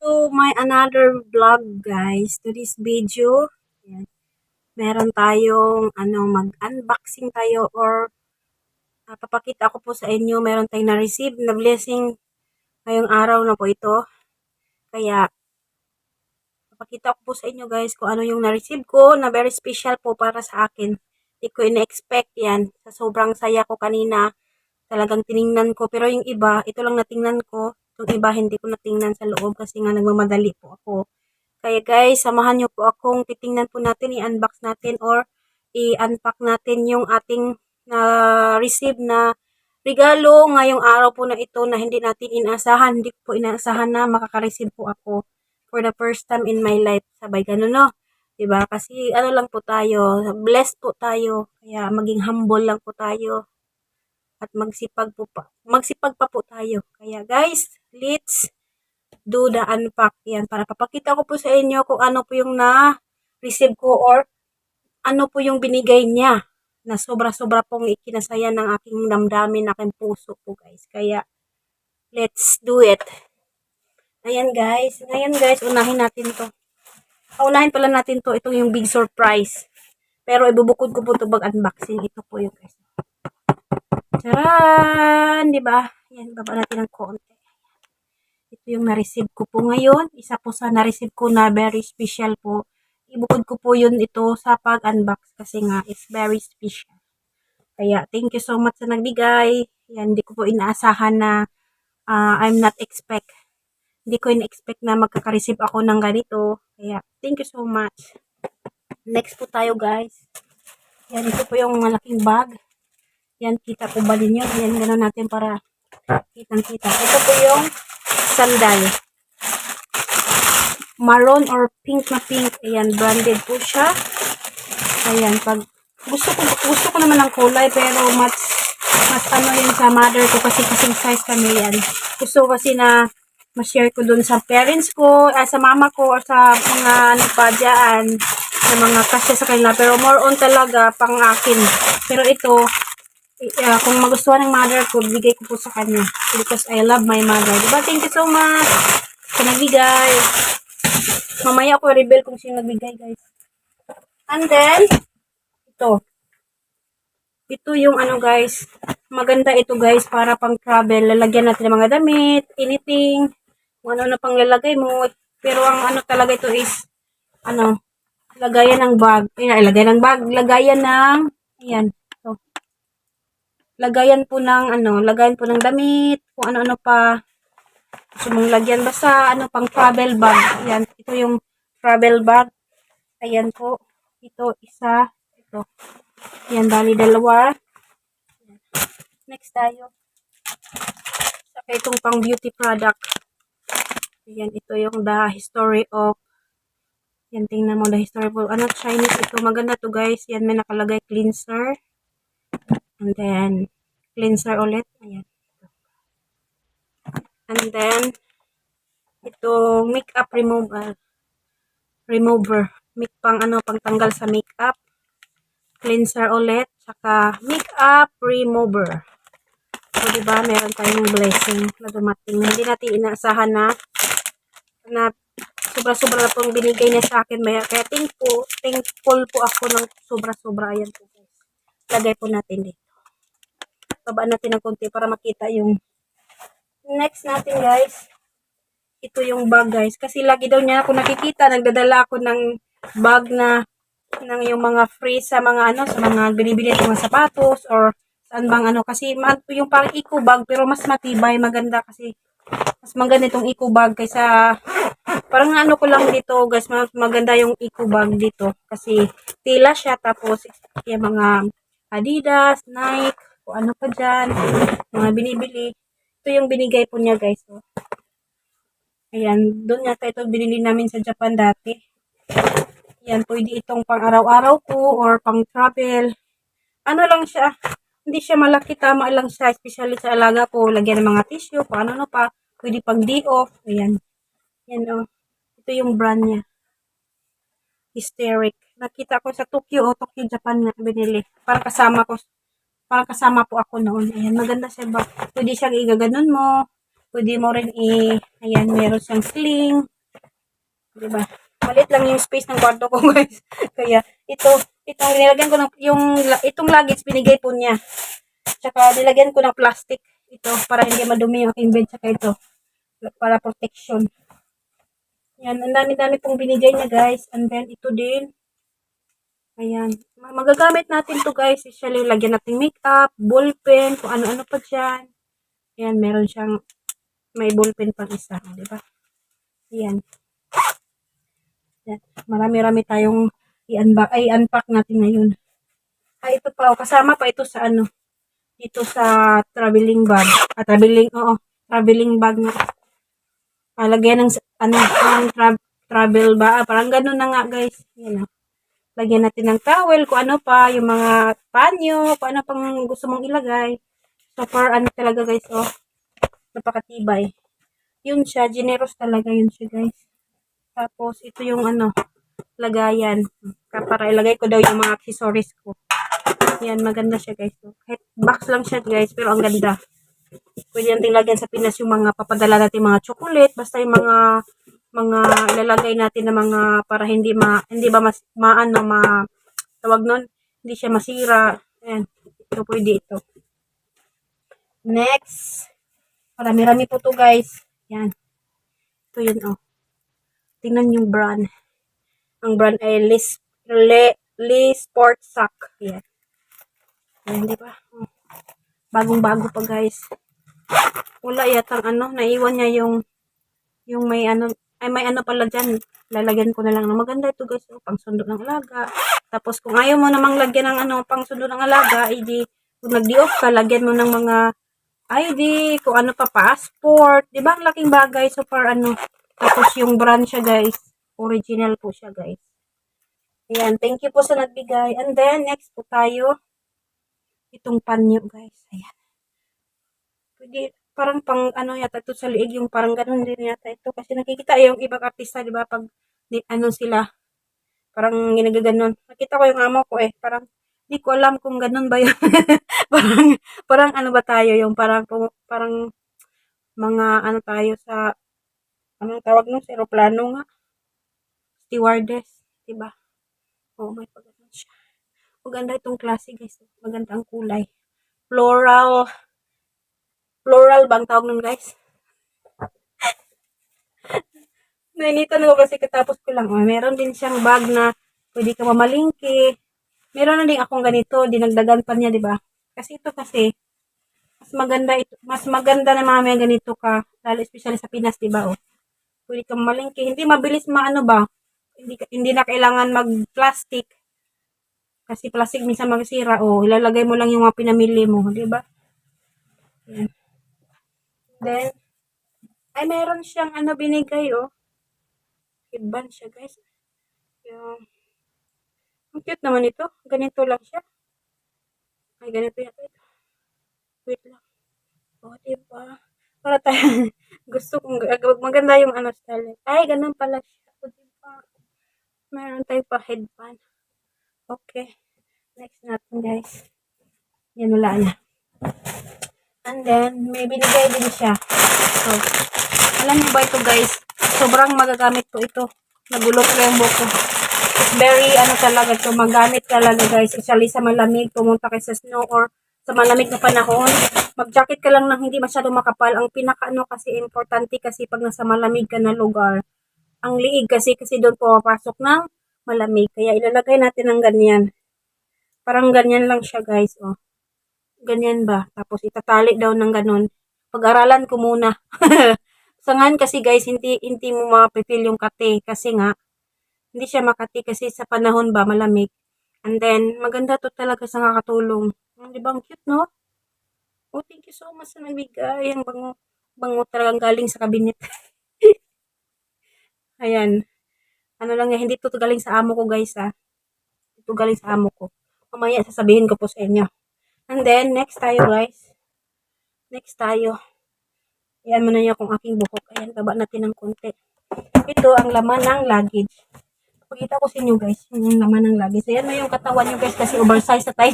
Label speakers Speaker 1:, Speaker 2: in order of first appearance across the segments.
Speaker 1: to my another vlog, guys. To this video, yan, meron tayong mag-unboxing tayo or papakita ko po sa inyo, meron tayong na-receive na blessing ngayong araw na po ito. Kaya papakita ko po sa inyo, guys, kung ano yung na-receive ko na very special po para sa akin. Hindi ko ina-expect yan. Sa sobrang saya ko kanina, talagang tiningnan ko. Pero yung iba, ito lang natingnan ko. Yung iba, hindi ko natingnan sa loob kasi nga nagmamadali po ako. Kaya guys, samahan nyo po akong titingnan po natin, i-unbox natin or i-unpack natin yung ating na-receive na regalo ngayong araw po na ito na hindi natin inaasahan. Hindi ko po inaasahan na makaka-receive po ako for the first time in my life. Sabay ganun, no? Diba? Kasi ano lang po tayo, blessed po tayo. Kaya maging humble lang po tayo. At magsipag pa po tayo. Kaya guys, let's do the unpack. Yan, para papakita ko po sa inyo kung ano po yung na-receive ko or ano po yung binigay niya na sobra-sobra pong ikinasaya ng aking damdamin, aking puso po guys. Kaya, let's do it. Ayan guys. Ngayon guys, unahin natin to. Unahin pala natin to. Itong yung big surprise. Pero ibubukod ko po ito pag-unboxing. Ito po yung guys. Charan! Diba? Yan, baba natin ng konti. Ito yung na-receive ko po ngayon. Isa po sa na-receive ko na very special po. Ibukod ko po yun ito sa pag-unbox kasi nga it's very special. Kaya thank you so much sa nagbigay. Yan, hindi ko po inaasahan na hindi ko in-expect na magkaka-receive ako ng ganito. Kaya thank you so much. Next po tayo guys. Yan, ito po yung malaking bag. Yan, kita po ba ninyo? Yan, gano'n natin para kitang-kita. Ito po yung sandal. Maroon or pink na pink. Ayan, branded po siya. Ayan, pag gusto ko naman ng kulay, pero mas ano yun sa mother ko kasi kasing size kami yan. Gusto ko kasi na ma-share ko dun sa parents ko, sa mama ko, or sa mga ano pa dyan, sa mga kasya sa kanila. Pero more on talaga pang akin. Pero ito, kung magustuhan ng mother ko, bigay ko po sa kanya. Because I love my mother. Diba? Thank you so much sa nagbigay. Mamaya ako i-reveal kung sino nagbigay, guys. And then, ito. Ito yung ano, guys. Maganda ito, guys, para pang travel. Lalagyan natin ng mga damit, anything. Kung ano na pang lalagay mo. Pero ang ano talaga ito is, lagayan ng bag. Lagayan ng bag. Lagayan ng, ayan. Lagayan po ng damit, kung ano-ano pa. Gusto mong lagyan basta pang travel bag. Ayan, ito yung travel bag. Ayan po. Ito, isa. Ito. Ayan, bali dalawa. Next tayo. Saka itong pang beauty product. Ayan, ito yung the history of. Ayan, tingnan mo the history of. Chinese ito. Maganda to guys. Ayan, may nakalagay cleanser. And then, cleanser ulit. Ayan. And then, ito, makeup remover. Pang tanggal sa makeup. Cleanser ulit. Saka, makeup remover. So, diba, meron tayong blessing na dumating. Hindi natin inaasahan na sobra-sobra na pong binigay niya sa akin. Kaya thankful po ako ng sobra-sobra. Ayan po guys. Lagay po natin dito. Baba natin ng konti para makita yung next natin guys. Ito yung bag guys. Kasi lagi daw niya ako nakikita. Nagdadala ako ng bag na ng yung mga free sa mga sa mga binibili ng mga sapatos or saan bang kasi yung parang eco bag pero mas matibay, maganda kasi mas maganda itong eco bag kaysa parang ko lang dito guys, mas maganda yung eco bag dito kasi tila siya tapos yung mga Adidas, Nike, o ano pa dyan, mga binibili. Ito yung binigay po niya guys. So, ayan, doon yata ito binili namin sa Japan dati. Ayan, pwede itong pang araw-araw ko or pang travel. Ano lang siya, hindi siya malaki, tama lang siya, especially sa alaga ko. Lagyan ng mga tissue, paano pa, pwede pang day off. Ayan, yan ito yung brand niya. Hysteric. Nakita ko sa Tokyo, Japan nga binili. Para kasama po ako noon. Ayan, maganda siya ba? Pwede siyang igaganon mo. Pwede mo rin ayan, meron siyang sling. Diba? Maliit lang yung space ng kwarto ko, guys. Kaya, ito, nilagyan ko ng, itong luggage, binigay po niya. Tsaka, nilagyan ko ng plastic. Ito, para hindi madumi yung aking bed. Tsaka ito, para protection. Yan, ang dami-dami pong binigay niya, guys. And then, ito din. Ayan. Magagamit natin to guys. Usually, lagyan natin makeup, ballpen, kung ano-ano pa dyan. Ayan, meron siyang, may ballpen pang isa. Diba? Ayan. Ayan. Marami-rami tayong i-unpack natin ngayon. Ay, ito pa. Kasama pa ito sa ano. Dito sa traveling bag. Traveling bag na. Lagyan ng, travel ba? Parang ganun na nga guys. Ayan. Lagyan natin ng towel, kung ano pa, yung mga panyo, kung ano pang gusto mong ilagay. So, for ano talaga guys, oh, napakatibay. Yun siya, generous talaga yun siya guys. Tapos, ito yung ano, lagayan. Para ilagay ko daw yung mga accessories ko. Yan, maganda siya guys. So, kahit box lang siya guys, pero ang ganda. Pwede natin lagyan sa Pinas yung mga papadala natin mga chocolate, basta yung mga ilalagay natin na mga para hindi ba tawag nun, hindi siya masira. Ayan, ito pwede ito. Next, marami-rami po to guys. Yan, ito yun oh. Tingnan yung brand. Ang brand ay Lee Sport Sock. Yan. Ayan, di ba? Bagong-bago pa guys. Wala yatang ano, naiwan niya yung may ano, ay may ano pala dyan. Lalagyan ko na lang na maganda ito guys. Oh, pang sundo ng alaga. Tapos kung ayaw mo namang lagyan ng ano, pang sundo ng alaga, edi kung nag-di-off ka, lagyan mo ng mga ID, kung ano pa, passport. Diba? Ang laking bagay. So far ano. Tapos yung brand siya guys. Original po siya guys. Ayan. Thank you po sa nagbigay. And then, next po tayo. Itong panyo guys. Ayan. Pwede, parang pang ano yata ito sa liig, yung parang ganun din yata ito. Kasi nakikita yung ibang artista, di ba, pag ano sila, parang ginagaganon. Nakita ko yung amo ko parang, di ko alam kung ganun ba yun. parang, parang ano ba tayo, yung parang mga ano tayo sa, anong tawag nun, sa aeroplano nga, stewardess, di ba? Oo, may pagkakas siya. Maganda itong klase guys. Maganda ang kulay. Floral bang tawag nun guys? Nainitan ako kasi katapos ko lang. Meron din siyang bag na pwede ka mamalingki. Meron na din akong ganito, dinagdagan pa niya, di ba? Kasi ito kasi mas maganda na mga ganito ka, lalo especially sa Pinas, di ba? Oh. Pwede ka mamalingki, hindi mabilis maano ba? Hindi na kailangan mag-plastic. Kasi plastic minsan magsira, oh, ilalagay mo lang yung mga pinamili mo, di ba? Yan. Then ay meron siyang ano binigay, oh. Headband siya, guys. Yung ang cute naman ito. Ganito lang siya. Ay, ganito yata ito. Wait lang. O, diba? Para tayo, gusto kong, maganda yung ano style. Ay, ganun pala siya. O, diba? Meron tayo pa headband. Okay. Next natin, guys. Yan, wala na. And then, may binigay din siya. So, alam niyo ba ito, guys? Sobrang magagamit ko ito. Nagulot ko yung buko. It's very, talaga ito, magamit talaga guys. Especially sa malamig, pumunta kayo sa snow or sa malamig na panahon. Mag-jacket ka lang ng hindi masyadong makapal. Ang pinaka-ano kasi, importante kasi pag nasa malamig ka na lugar. Ang liig kasi doon pumapasok ng malamig. Kaya ilalagay natin ng ganyan. Parang ganyan lang siya guys, oh. Ganyan ba? Tapos itatali daw ng ganun. Pag-aralan ko muna. Sa ngayon kasi guys, hindi mo mapipil yung kate. Kasi nga, hindi siya makati kasi sa panahon ba malamig. And then, maganda to talaga sa nakakatulong. Di ba ang cute, no? Oh, thank you so much sa nagbigay. Ang bango talagang galing sa kabinet. Ayan. Ano lang yan, hindi to galing sa amo ko guys, ha. Ito galing sa amo ko. Mamaya sasabihin ko po sa inyo. And then, next tayo guys. Next tayo. Ayan mo na niya kung aking buhok. Ayan, baba natin ng konti. Ito ang laman ng luggage. Pakita ko sa inyo guys, yung laman ng luggage. Ayan na yung katawan nyo guys kasi oversize na tayo.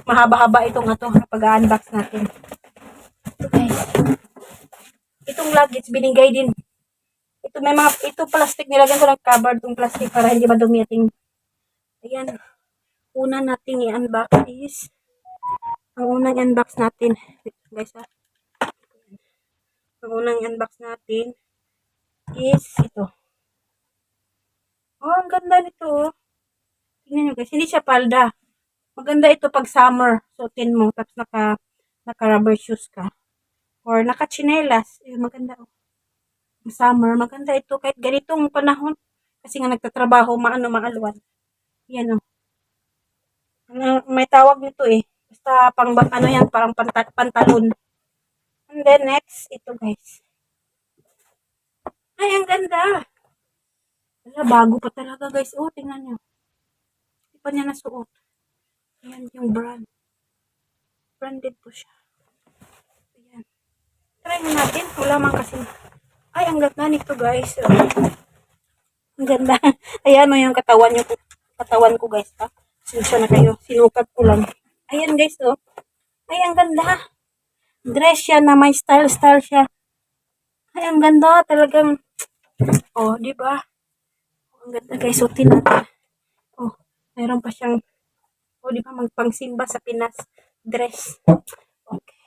Speaker 1: Mahaba-haba itong pag-unbox natin. Ito guys. Itong luggage binigay din. Ito may mga, ito plastic, nilagyan ko ng cover tong plastic para hindi madumiting. Ayan. Una nating i-unbox is, ang unang unbox natin, guys ha. Ang unang unbox natin is ito. Oh, ang ganda nito oh. Tingnan nyo guys, hindi siya palda. Maganda ito pag summer. Suotin mo, tapos naka rubber shoes ka. Or naka chinelas. Eh, maganda oh. Summer, maganda ito kahit ganitong panahon. Kasi nga nagtatrabaho, maalwan. Yan oh. May tawag nito eh. Basta pang ano yan, parang pantalon. And then next, ito guys. Ay, ang ganda. Wala, bago pa talaga guys. Oh, tingnan nyo. Hindi pa niya nasuot. Ayan yung brand. Branded po siya. Ayan. Try mo natin. Wala man kasi. Ay, ang ganda nito guys. Ang ganda. Ayan mo yung katawan ko guys ha. Sinsya na kayo. Sinukat ko lang. Ayan guys oh. Ay, ang ganda. Dress siya na may style siya. Ay, ang ganda. Talagang, oh, di ba? Ang ganda guys. Suotin natin. Oh, mayroon pa siyang, oh, di ba? Magpangsimba sa Pinas. Dress. Okay.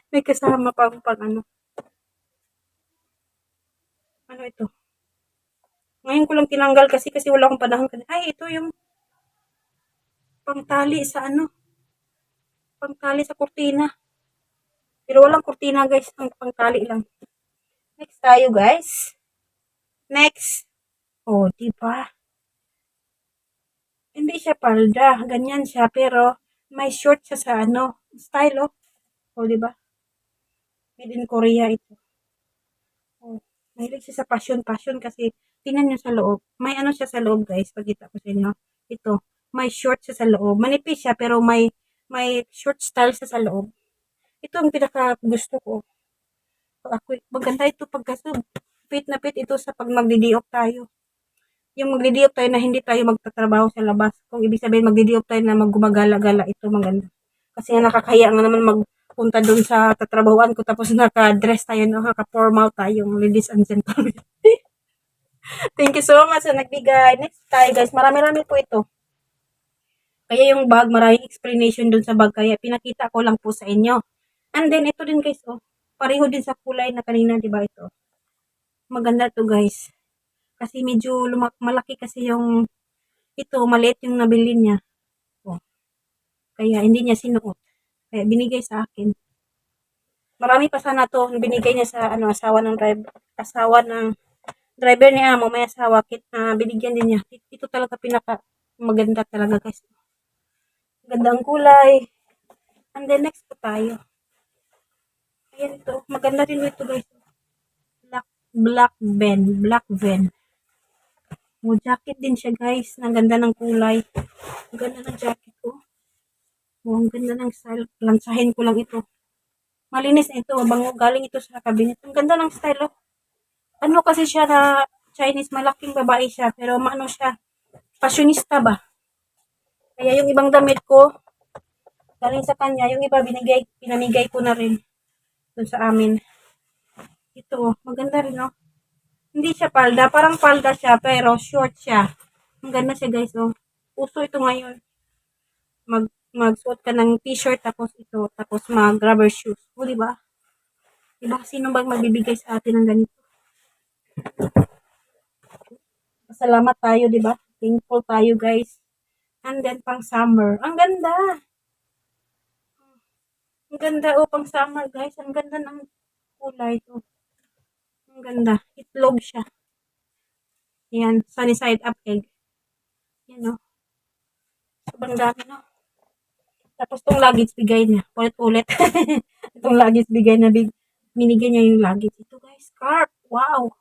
Speaker 1: May kasama pa pang ano. Ano ito? Ngayon ko lang tinanggal kasi wala akong panahon. Ay, ito yung pangtali sa ano. Pangtali sa kurtina. Pero walang kurtina guys. Ang pangtali lang. Next tayo guys. Next. Oh, diba? Hindi siya palda. Ganyan siya. Pero may short siya sa ano. Style oh. Oh, diba? Made in Korea ito. Oh, mahilig siya sa passion kasi tingnan nyo sa loob. May ano siya sa loob guys. Pagkita ko sa inyo. Ito. May short siya sa loob. Manipis siya pero may short style siya sa loob. Ito ang pinaka gusto ko. Ako, maganda ito pagkasub. Fit na fit ito sa pag magdidiop tayo. Yung magdidiop tayo na hindi tayo magtatrabaho sa labas. Kung ibig sabihin magdidiop tayo na maggumagala-gala, ito maganda. Kasi nga nakakaya nga naman magpunta doon sa tatrabahuan ko tapos naka-dress tayo, naka-formal tayong ladies and gentlemen. Thank you so much sa nagbigay. Next tayo guys, marami-rami po ito. Kaya yung bag, maraming explanation doon sa bag. Kaya pinakita ko lang po sa inyo. And then, ito din guys, oh. Pareho din sa kulay na kanina, di ba ito? Maganda to guys. Kasi medyo malaki kasi yung, ito, maliit yung nabili niya. Oh. Kaya hindi niya sinuot. Kaya binigay sa akin. Marami pa sana to. Binigay niya sa asawa ng driver ni Amo. May asawa. Binigyan din niya. Ito talaga pinaka maganda talaga guys. Maganda ang kulay. And then next po tayo. Ayan ito. Maganda rin ito guys. Black van. Oh, jacket din siya guys. Ang ganda ng kulay. Ang ganda ng jacket ko. Oh, ang ganda ng style. Lansahin ko lang ito. Malinis na ito. Bango. Galing ito sa cabinet. Ang ganda ng style oh. Ano kasi siya na Chinese. Malaking babae siya. Pero maano siya. Fashionista ba? Kaya yung ibang damit ko galing sa kanya. Yung iba pinamigay ko na rin. Doon sa amin. Ito. Maganda rin oh. Hindi siya palda. Parang palda siya, pero short siya. Ang ganda siya, guys, oh. Uso ito ngayon. Magsuot ka ng t-shirt, tapos ito, tapos mag-rubber shoes. O, diba? Diba, sino bang magbibigay sa atin ng ganito? Salamat tayo, diba? Thankful tayo, guys. And then, pang summer. Ang ganda! Ang ganda, oh, pang summer, guys. Ang ganda ng kulay, oh. Ang ganda. Itlog siya. Yan, sunny side up egg. Yan, no. Sobrang dami, no. Tapos itong luggage bigay niya. Ulit-ulit. Itong luggage bigay na binigay niya yung luggage. Ito guys, scarf. Wow.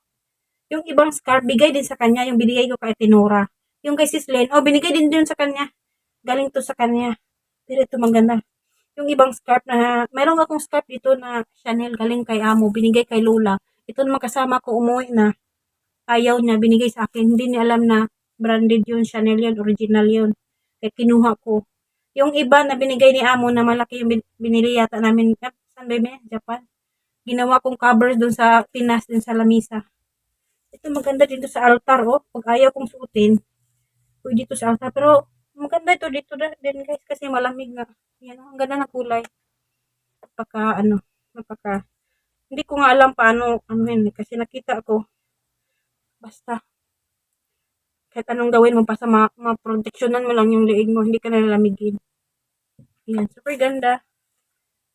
Speaker 1: Yung ibang scarf, bigay din sa kanya. Yung binigay ko kay Tinora. Yung kay Sis Len, oh, binigay din sa kanya. Galing to sa kanya. Pero ito maganda. Yung ibang scarf na, mayroon akong scarf dito na Chanel galing kay Amo. Binigay kay Lola. Ito naman kasama ko umuwi na. Ayaw niya, binigay sa akin. Hindi niya alam na branded yun, Chanel yun, original yun. Kaya kinuha ko. Yung iba na binigay ni Amo na malaki yung binili yata namin. Saan ba yun? Japan? Ginawa kong cover dun sa Pinas, dun sa lamisa. Ito maganda dito sa altar, oh. Pag ayaw kong suotin, pwede dito sa altar. Pero maganda ito dito din guys kasi malamig nga. Yan, oh, ang ganda ng kulay. Napaka, ano, napaka, hindi ko nga alam paano, ano yun, kasi nakita ko, basta, kahit anong gawin mo, basta ma-proteksyonan mo lang yung leeg mo, hindi ka nalalamigin. Yan, super ganda.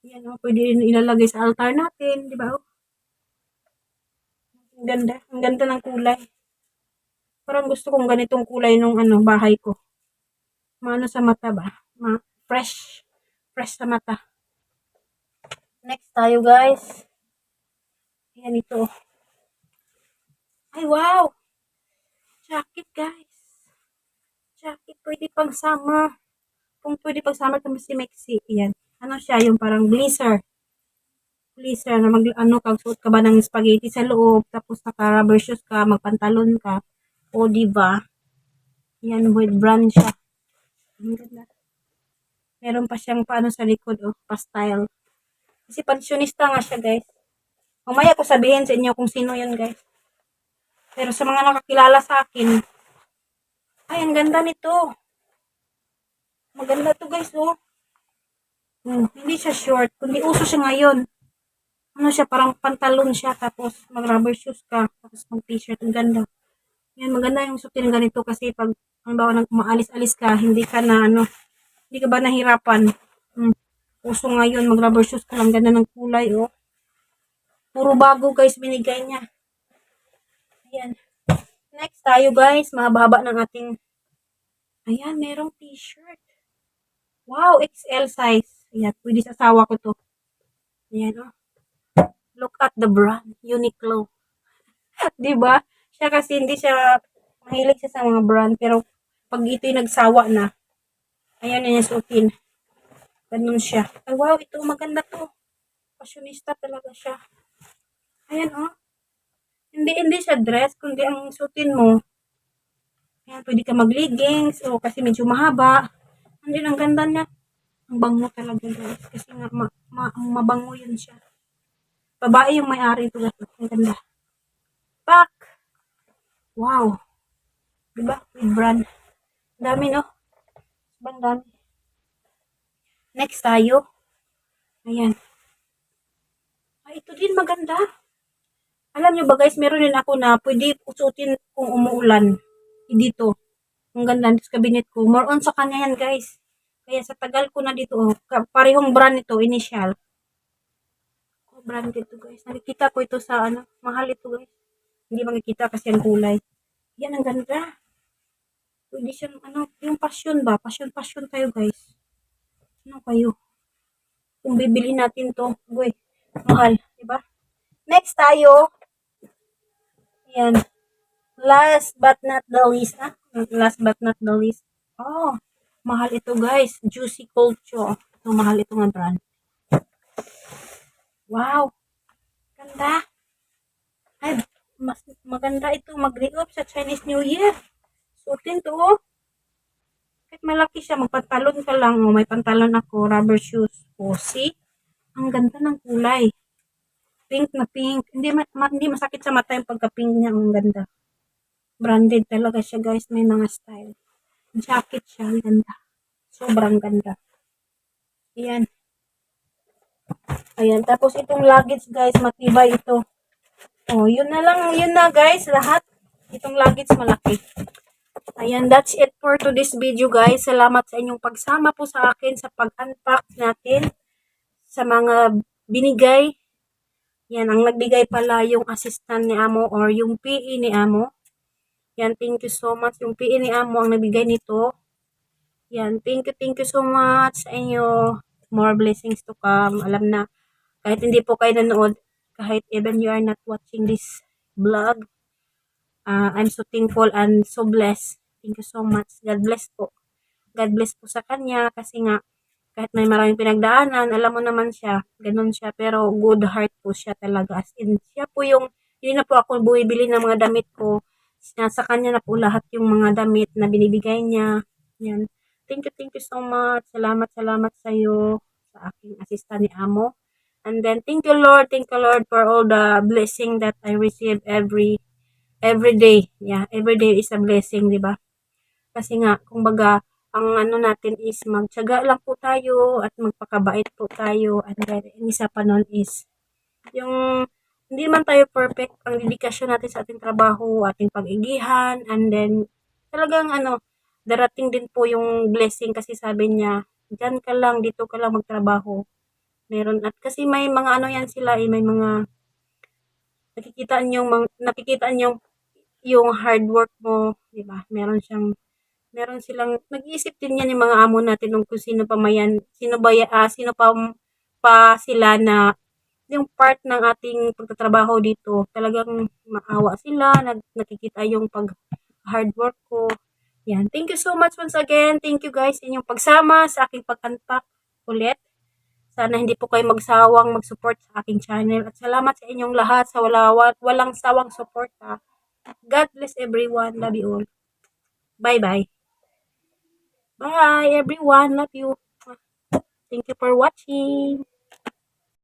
Speaker 1: Yan, oh, pwede rin ilalagay sa altar natin, di ba? Oh? Ang ganda ng kulay. Parang gusto kong ganitong kulay nung ano, bahay ko. Maano sa mata ba? Fresh. Fresh sa mata. Next tayo guys. Ayan ito. Ay wow! Jacket guys. Jacket pwede pang summer. Kung pwede pang summer kung si Mexi. Ayan. Ano siya? Yung parang blazer. Blazer na ano kag suot ka ba ng spaghetti sa loob tapos naka-rubber shoes ka, magpantalon ka. O di ba? Yan with brand siya. Ang ganda. Meron pa siyang paano sa likod oh, pa-style. Kasi pensionista nga siya guys. Mamaya ko sabihin sa inyo kung sino yan guys. Pero sa mga nakakilala sa akin, ay ang ganda nito. Maganda to guys oh. Hindi siya short, kundi uso siya ngayon. Ano siya, parang pantalon siya, tapos mag-rubber shoes ka, tapos mag-t-shirt, ang ganda. Yan, maganda yung suotin ganito kasi pag, ang bawa nang umaalis-alis ka, hindi ka na, ano, hindi ka ba nahirapan? Uso ngayon, mag-rubber shoes ka lang, ganda ng kulay, oh. Puro bago, guys, binigay niya. Ayan. Next tayo, guys, mahaba ng ating, ayan, merong t-shirt. Wow, XL size. Ayan, pwede sa asawa ko to. Ayan, oh. Look at the brand, Uniqlo. Diba? Siya kasi hindi siya, mahilig siya sa mga brand, pero pag ito'y nagsawa na, ayan na yung suotin. Ganun siya. Ay, wow, ito maganda to. Fashionista talaga siya. Ayan, oh. Hindi siya dress, kundi ang suotin mo. Ayan, pwede ka mag-leggings, o kasi medyo mahaba. Hindi, ang ganda niya. Ang bango talaga, guys. Kasi nga, mabango yun siya. Babae yung may-ari ito. Ang ganda. Pak! Wow. Diba? With brand. Dami, no? Sobrang dami. Next tayo. Ayan. Ay, ito din maganda. Alam nyo ba guys, meron din ako na pwede usutin kung umuulan. Dito. Ang ganda dito sa cabinet ko. More on sa kanya yan guys. Kaya sa tagal ko na dito, oh, parehong brand ito, initial. Oh, brand dito guys. Nakikita ko ito sa ano, mahal ito guys. Hindi makikita kasi ang kulay. Yan, ang ganda. Pwede siyang ano, yung passion ba? Passion tayo guys. Ano kayo? Kung bibili natin to, boy, mahal, diba? Next tayo. Yan. Last but not the least. Last but not the least. Oh, mahal ito guys. Juicy Culture. Ito, mahal ito nga brand. Wow. Ganda. Ay, mas maganda ito mag-re-up sa Chinese New Year. Suotin to oh. Kahit malaki siya, magpantalon ka lang. Oh, may pantalon ako, rubber shoes. Oh, see? Ang ganda ng kulay. Pink na pink. Hindi masakit sa mata yung pagka-pink niya. Ang ganda. Branded talaga siya guys. May mga style. Jacket siya. Ang ganda. Sobrang ganda. Ayan. Ayan. Tapos itong luggage guys. Matibay ito. Oh, yun na lang. Yun na guys. Lahat. Itong luggage malaki. Ayan. That's it for today's video guys. Salamat sa inyong pagsama po sa akin sa pag-unpack natin sa mga binigay. Yan, ang nagbigay pala yung assistant ni Amo or yung PE ni Amo. Yan, thank you so much. Yung PE ni Amo ang nagbigay nito. Yan, thank you so much sa inyo. More blessings to come. Alam na, kahit hindi po kayo nanood, kahit even you are not watching this vlog, I'm so thankful and so blessed. Thank you so much. God bless po. God bless po sa kanya kasi nga, kahit may maraming pinagdaanan, alam mo naman siya, ganun siya, pero good heart po siya talaga. As in, siya po yung, hindi na po ako bumibili ng mga damit ko. Sa kanya na po lahat yung mga damit na binibigay niya. Yan. Thank you so much. Salamat sa iyo sa aking assistant ni Amo. And then, thank you Lord for all the blessing that I receive every day. Yeah, every day is a blessing, di ba? Kasi nga, kumbaga, ang ano natin is magtiyaga lang po tayo at magpakabait po tayo. And then, ang isa pa nun is, yung hindi man tayo perfect, ang dedikasyon natin sa ating trabaho, ating pag-igihan, and then, talagang ano, darating din po yung blessing kasi sabi niya, dyan ka lang, dito ka lang magtrabaho. Meron at kasi may mga ano yan sila may mga nakikita niyo yung hard work mo, 'di ba? Meron silang nag-iisip din yan yung mga amo natin kung sino pa mayan, sino pa sila na yung part ng ating pagtatrabaho dito. Talagang maawa sila, nakikita yung pag hard work ko. Yan. Thank you so much once again. Thank you guys inyong pagsama sa aking pag-unpack ulit. Sana hindi po kayo magsawang mag-support sa aking channel. At salamat sa inyong lahat sa walang sawang support. God bless everyone. Love you all. Bye-bye. Bye everyone. Love you. Thank you for watching.